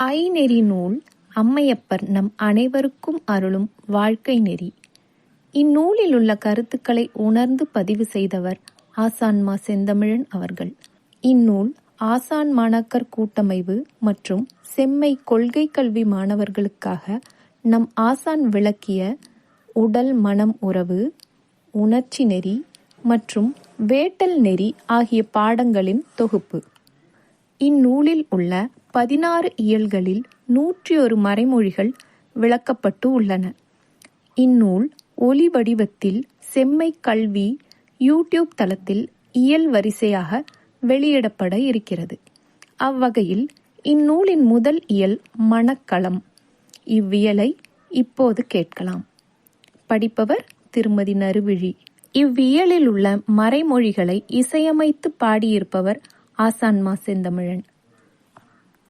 ஐநெறி நூல் அம்மையப்பர் நம் அனைவருக்கும் அருளும் வாழ்க்கை நெறி. இந்நூலில் உள்ள கருத்துக்களை உணர்ந்து பதிவு செய்தவர் ஆசான்மா செந்தமிழன் அவர்கள். இந்நூல் ஆசான் மாணாக்கர் கூட்டமைவு மற்றும் செம்மை கொள்கை கல்வி மாணவர்களுக்காக நம் ஆசான் விளக்கிய உடல் மனம் உறவு, உணர்ச்சி நெறி மற்றும் வேட்டல் நெறி ஆகிய பாடங்களின் தொகுப்பு. இந்நூலில் உள்ள 16 இயல்களில் 101 மறைமொழிகள் விளக்கப்பட்டு உள்ளன. இந்நூல் ஒலி வடிவத்தில் செம்மை கல்வி யூடியூப் தளத்தில் இயல் வரிசையாக வெளியிடப்பட இருக்கிறது. அவ்வகையில் இந்நூலின் முதல் இயல் மனக்களம். இவ்வியலை இப்போது கேட்கலாம். படிப்பவர் திருமதி நறுவிழி. இவ்வியலில் உள்ள மறைமொழிகளை இசையமைத்து பாடியிருப்பவர் ஆசான்மா செந்தமிழன்.